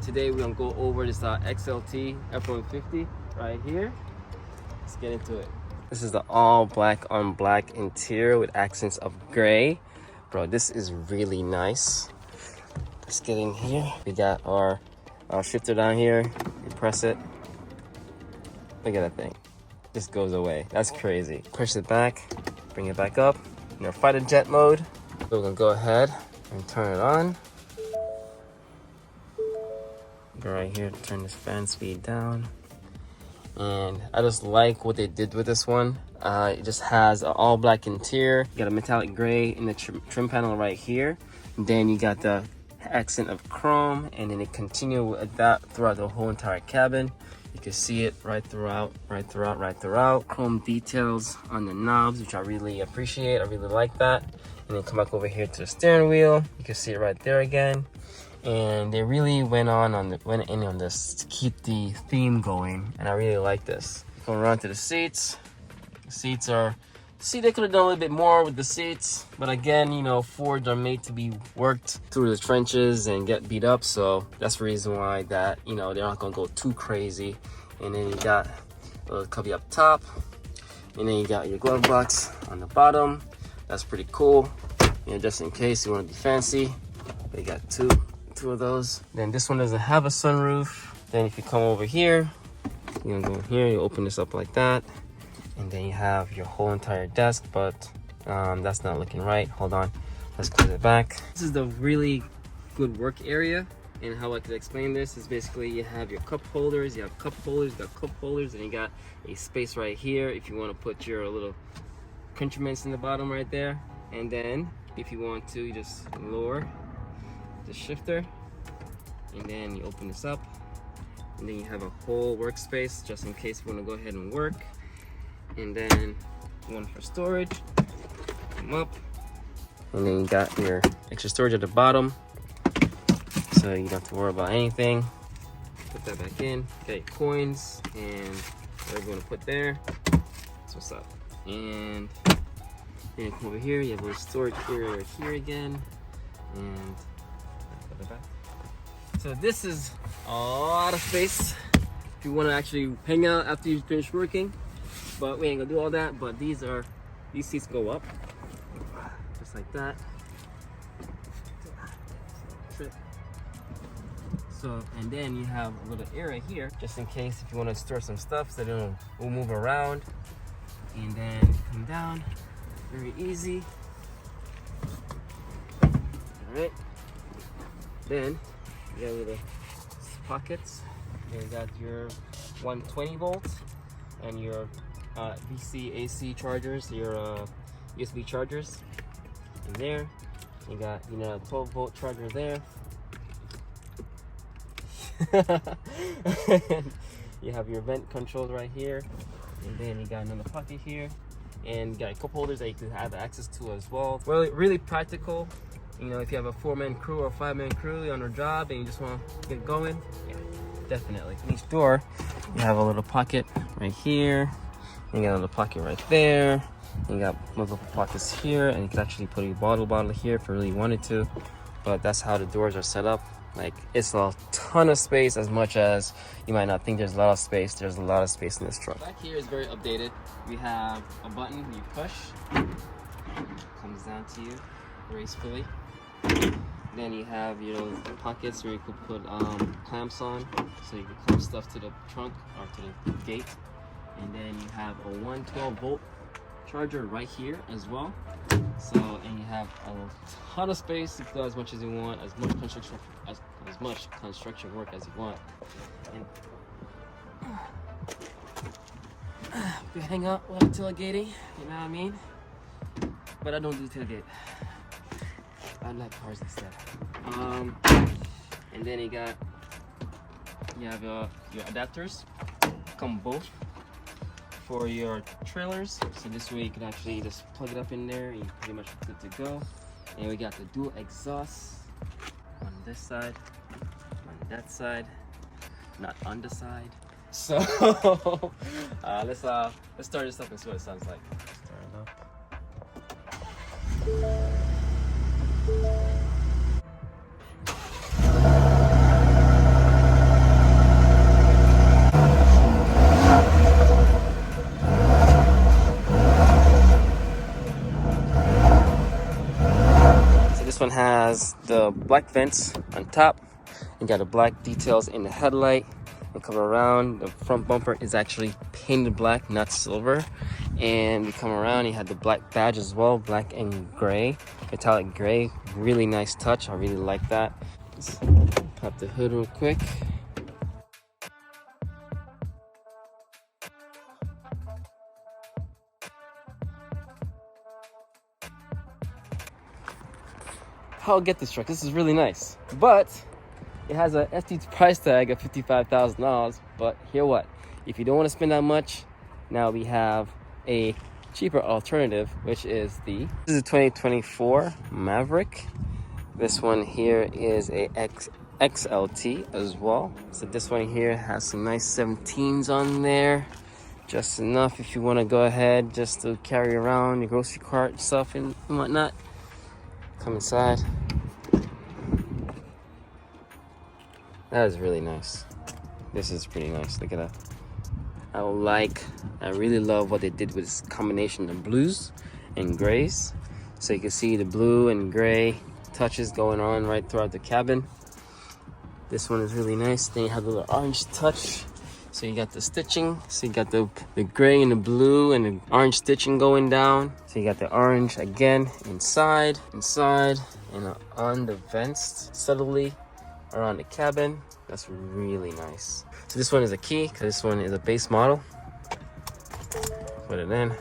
today we're gonna go over this XLT F150 right here. Let's get into it. This is the all black on black interior with accents of gray. Bro, this is really nice. Let's get in here. We got our shifter down here. You press it. Look at that thing. Just goes away. That's crazy. Push it back, bring it back up. In our fighter jet mode. So we're gonna go ahead and turn it on. Go right here, turn this fan speed down. And I just like what they did with this one. It just has an all black interior. You got a metallic gray in the trim panel right here. And then you got the accent of chrome, and then it continue with that throughout the whole entire cabin. You can see it right throughout. Chrome details on the knobs, which I really appreciate. I really like that. And then come back over here to the steering wheel. You can see it right there again. And they really went in on this to keep the theme going, and I really like this. Going around to the seats. The seats are, see, they could have done a little bit more with the seats, but again, you know, Fords are made to be worked through the trenches and get beat up, so that's the reason why that, you know, they're not gonna go too crazy. And then you got a little cubby up top, and then you got your glove box on the bottom. That's pretty cool. You know, just in case you want to be fancy, they got two of those. Then this one doesn't have a sunroof. Then if you come over here, you're gonna go here, you open this up like that, and then you have your whole entire desk, but that's not looking right. Hold on, let's close it back. This is the really good work area, and how I could explain this is basically you have your cup holders, and you got a space right here if you want to put your little accoutrements in the bottom right there. And then if you want to, you just lower the shifter, and then you open this up, and then you have a whole workspace just in case you want to go ahead and work. And then one for storage, come up, and then you got your extra storage at the bottom, so you don't have to worry about anything. Put that back in, got your coins and whatever you want to put there. That's what's up. And then come over here, you have a little storage area right here again, and back. So this is a lot of space if you want to actually hang out after you finish working, but we ain't gonna do all that. But these seats go up just like that. So, and then you have a little area here just in case if you want to store some stuff so they will move around. And then come down, very easy. All right. Then you got little pockets. You got your 120 volts and your DC AC chargers, your USB chargers in there. You got, you know, a 12 volt charger there. You have your vent controls right here, and then you got another pocket here, and you got a cup holders that you can have access to as well. Really practical. You know, if you have a 4-man crew or 5-man crew on a job and you just want to get going, yeah, definitely. In each door, you have a little pocket right here. You got a little pocket right there. You got multiple pockets here, and you can actually put a bottle here if you really wanted to. But that's how the doors are set up. Like, it's a ton of space. As much as you might not think there's a lot of space, there's a lot of space in this truck. Back here is very updated. We have a button you push, comes down to you gracefully. Then you have your little pockets where you could put clamps on, so you can clamp stuff to the trunk or to the gate. And then you have a 112 volt charger right here as well. So, and you have a ton of space to do as much as you want, as much construction work as you want. And we hang out with tailgating, you know what I mean? But I don't do tailgate. I like cars instead. And then you have your adapters, come both for your trailers. So this way you can actually just plug it up in there and you're pretty much good to go. And we got the dual exhausts on this side, on that side, not on the side. So let's start this up and see what it sounds like. Start it up. has the black vents on top. You got the black details in the headlight. We come around, the front bumper is actually painted black, not silver. And we come around, you have the black badge as well, black and gray, metallic gray. Really nice touch, I really like that. Let's pop the hood real quick. I'll get this truck, this is really nice. But it has a FT price tag of $55,000, but hear what? If you don't want to spend that much, now we have a cheaper alternative, which is this is a 2024 Maverick. This one here is a XLT as well. So this one here has some nice 17s on there. Just enough if you want to go ahead just to carry around your grocery cart stuff and whatnot. Come inside. That is really nice. This is pretty nice. Look at that. I really love what they did with this combination of blues and grays. So you can see the blue and gray touches going on right throughout the cabin. This one is really nice. Then you have the little orange touch. So you got the stitching. So you got the gray and the blue and the orange stitching going down. So you got the orange again inside, and on the vents subtly around the cabin. That's really nice. So this one is a key because this one is a base model. Put it in.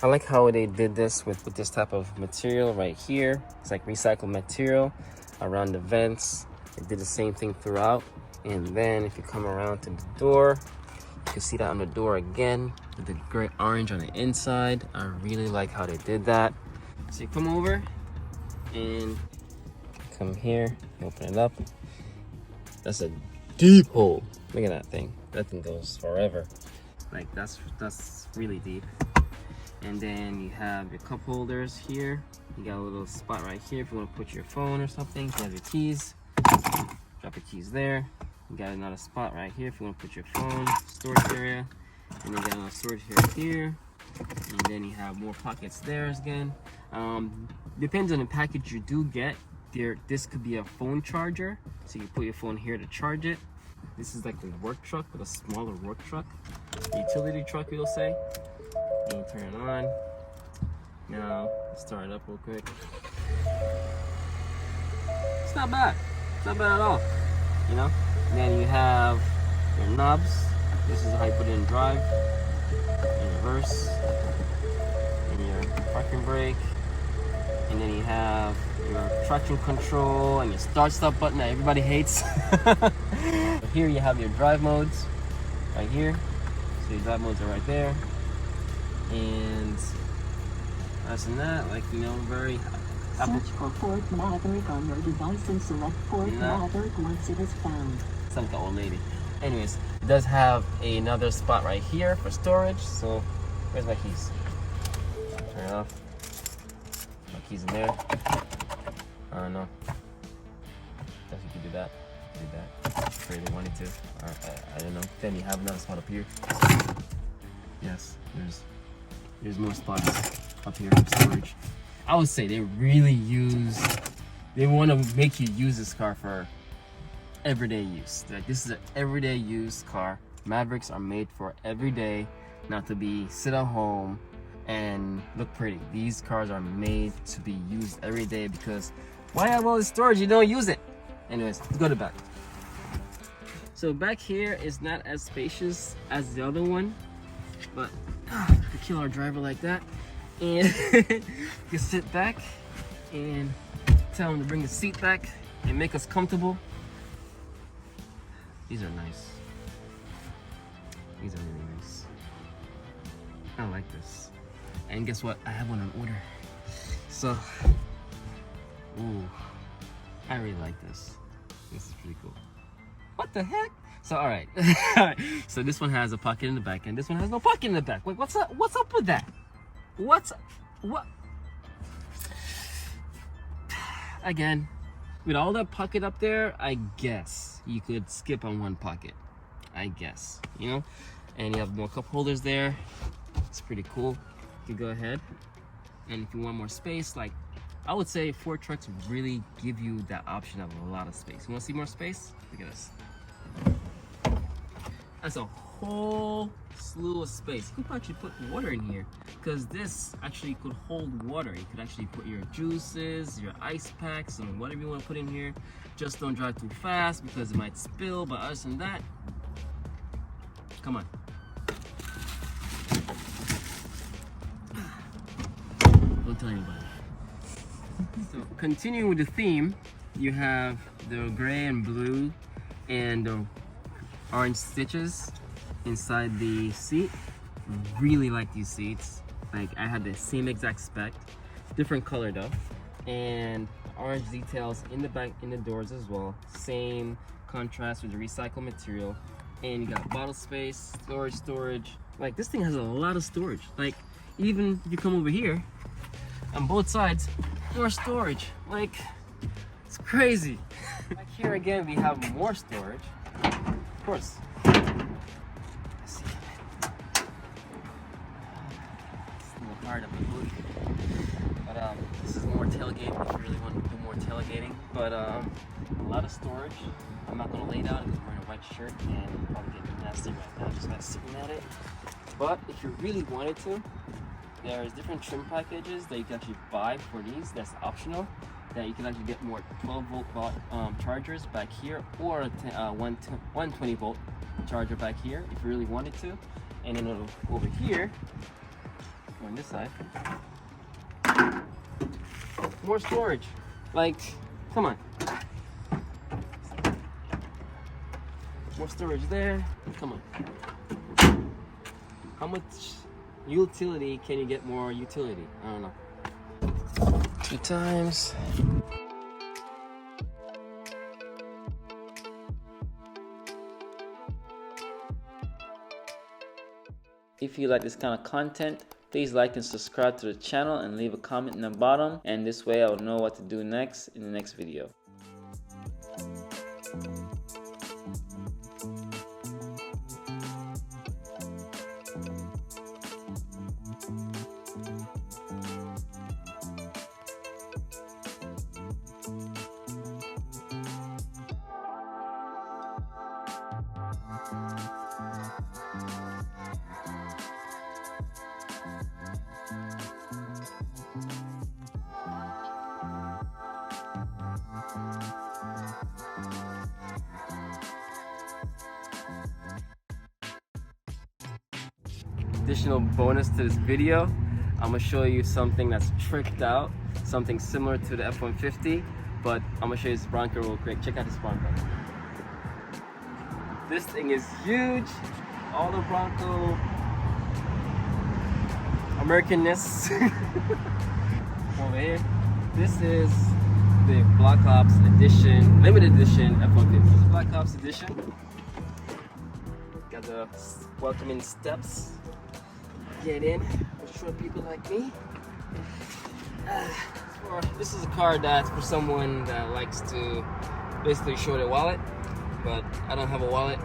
I like how they did this with this type of material right here. It's like recycled material around the vents. They did the same thing throughout. And then if you come around to the door, you can see that on the door again with the gray orange on the inside. I really like how they did that. So you come over and come here, open it up. That's a deep hole. Look at that thing. That thing goes forever. Like that's really deep. And then you have your cup holders here. You got a little spot right here if you want to put your phone or something. You have your keys. Drop your keys there. You got another spot right here if you want to put your phone, storage area. And then you got another storage area here. And then you have more pockets there again. Depends on the package you do get. This could be a phone charger. So you put your phone here to charge it. This is like the work truck, but a smaller work truck. Utility truck, you'll say. And you turn it on. Now, let's start it up real quick. It's not bad. It's not bad at all. You know? And then you have your knobs. This is how you put it in drive, in reverse, and your parking brake. And then you have your traction control and your start-stop button that everybody hates. Here you have your drive modes, right here. So your drive modes are right there. And other than that, like, you know, very Search for Ford Maverick on your device and select Ford Maverick once it is found. Sounds like an old lady. Anyways, it does have another spot right here for storage. So, where's my keys? Turn it off. My keys in there. I don't know. Guess you could do that. Do that. If you really wanted to. I don't know. Then you have another spot up here. Yes, there's more spots up here for storage. I would say they want to make you use this car for everyday use. Like, this is an everyday use car. Mavericks are made for everyday, not to be sit at home and look pretty. These cars are made to be used every day, because why have all this storage? You don't use it. Anyways, let's go to the back. So back here is not as spacious as the other one, but to kill our driver like that. And you can sit back and tell him to bring the seat back and make us comfortable. These are nice. These are really nice. I like this. And guess what? I have one on order. So, ooh, I really like this. This is pretty cool. What the heck? So, all right. So this one has a pocket in the back, and this one has no pocket in the back. Wait, what's up? What's up with that? What? Again, with all that pocket up there, I guess you could skip on one pocket. I guess, you know? And you have more cup holders there. It's pretty cool. You can go ahead. And if you want more space, like I would say Ford trucks really give you that option of a lot of space. You want to see more space? Look at this. That's a whole slew of space. You could actually put water in here because this actually could hold water. You could actually put your juices, your ice packs, and whatever you want to put in here. Just don't drive too fast because it might spill, but other than that, come on. Don't tell anybody. So continuing with the theme, you have the gray and blue and the orange stitches inside the seat. Really like these seats. Like I had the same exact spec, different color though, and orange details in the back, in the doors as well. Same contrast with the recycled material, and you got bottle space, storage. Like this thing has a lot of storage. Like even if you come over here, on both sides, more storage. Like it's crazy. Back here again, we have more storage. Of course. Let's see. It's a little hard on my booty. But this is more tailgate if you really want to do more tailgating. But a lot of storage. I'm not gonna lay down because I'm wearing a white shirt and I'm probably getting nasty right now just by sitting at it. But if you really wanted to, there's different trim packages that you can actually buy for these. That's optional. That you can actually get more 12-volt chargers back here, or a 120-volt charger back here if you really wanted to. And then over here, on this side, more storage. Like, come on. More storage there. Come on. How much utility can you get more utility? I don't know. 2 times. If you like this kind of content, please like and subscribe to the channel and leave a comment in the bottom, and this way I'll know what to do next in the next video. Additional bonus to this video, I'm gonna show you something that's tricked out, something similar to the F-150, but I'm gonna show you this Bronco real quick. Check out this Bronco. This thing is huge. All the Bronco Americanness over here. This is the Black Ops Edition, limited edition F-150. Black Ops Edition. Got the welcoming steps. Get in for short people like me. This is a car that's for someone that likes to basically show their wallet, but I don't have a wallet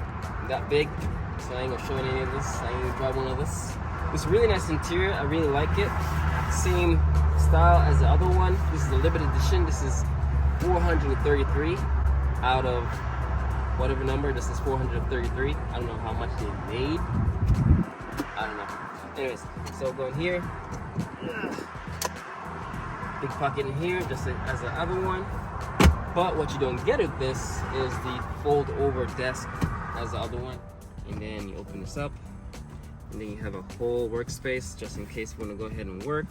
that big, so I ain't gonna show any of this. I ain't gonna drive one of this. It's really nice interior. I really like it. Same style as the other one. This is a limited edition. This is 433 out of whatever number. This is 433. I don't know how much they made. I don't know. Anyways, so going here, big pocket in here, just as the other one. But what you don't get with this is the fold over desk as the other one. And then you open this up, and then you have a whole workspace just in case you want to go ahead and work.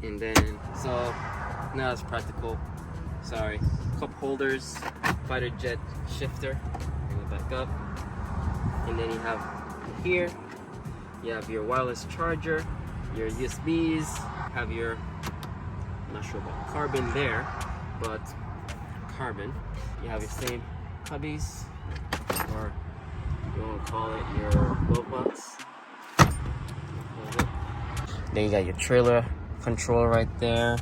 And then, so now it's practical. Sorry, cup holders, fighter jet shifter, bring it back up. And then you have here, you have your wireless charger, your USBs, have your, I'm not sure about carbon there, but carbon. You have your same cubbies, or you want to call it your glove box. Then you got your trailer controller right there.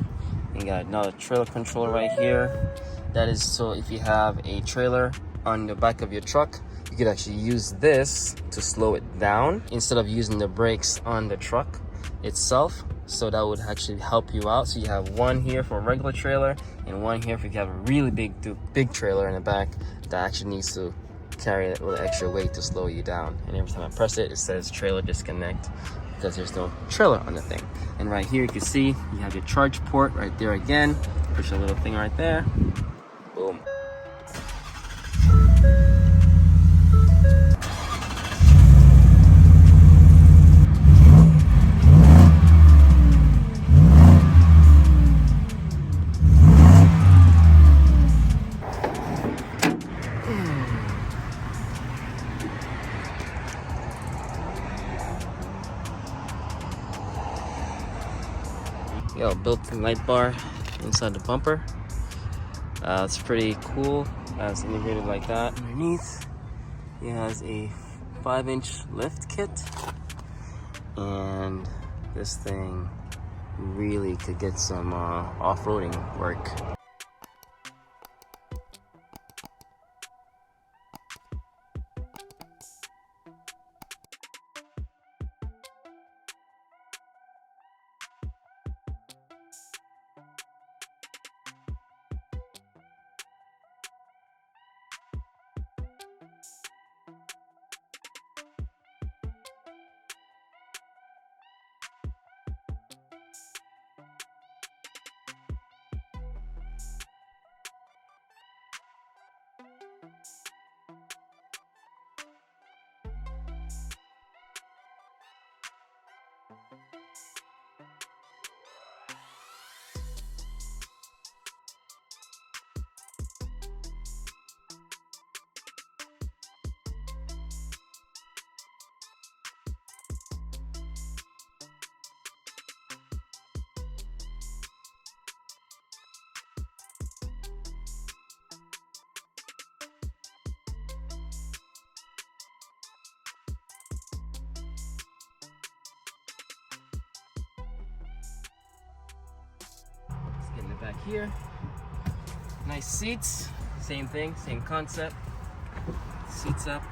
You got another trailer controller right here. That is so if you have a trailer on the back of your truck, you could actually use this to slow it down instead of using the brakes on the truck itself. So that would actually help you out. So you have one here for a regular trailer and one here if you have a really big trailer in the back that actually needs to carry a little extra weight to slow you down. And every time I press it, it says trailer disconnect because there's no trailer on the thing. And right here you can see you have your charge port right there again. Push a little thing right there. Boom. Yo, built-in light bar inside the bumper. It's pretty cool. It's integrated like that. Underneath, it has a 5-inch lift kit, and this thing really could get some off-roading work. Get in the back here. Nice seats. Same thing, same concept. Seats up.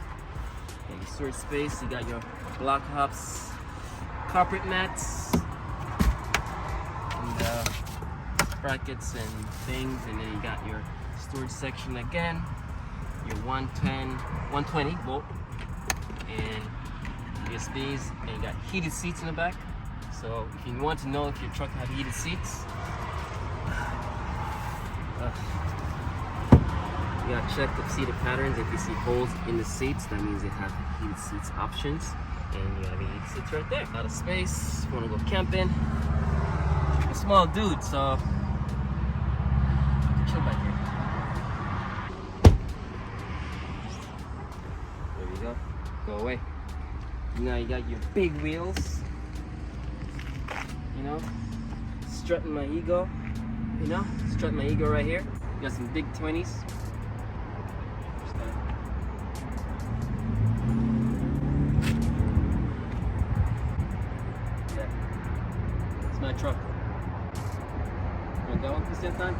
And your storage space. You got your block hops, carpet mats, and brackets and things. And then you got your storage section again. Your 120 volt and USBs. And you got heated seats in the back. So if you want to know if your truck has heated seats, you gotta check to see the patterns. If you see holes in the seats, that means they have heated seats options. And you have heated seats right there. A lot of space. You wanna go camping. I'm a small dude, so I can chill back here. There you go. Go away. Now you got your big wheels. You know, strutting my ego. You know, strutting my ego right here. You got some big 20s. Yeah, it's my truck. You want that one this time?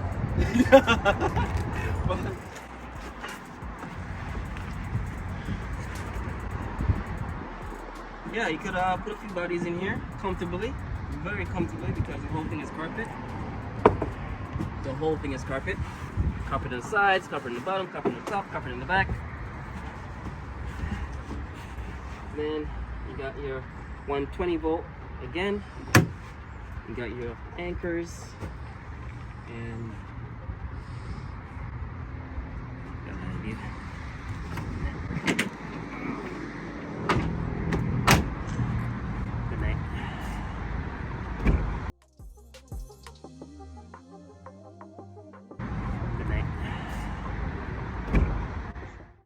Yeah, you could put a few bodies in here comfortably, very comfortably, because the whole thing is carpet. The whole thing is carpet. Carpet on the sides, carpet on the bottom, carpet on the top, carpet in the back. Then you got your 120 volt again. You got your anchors and got an idea.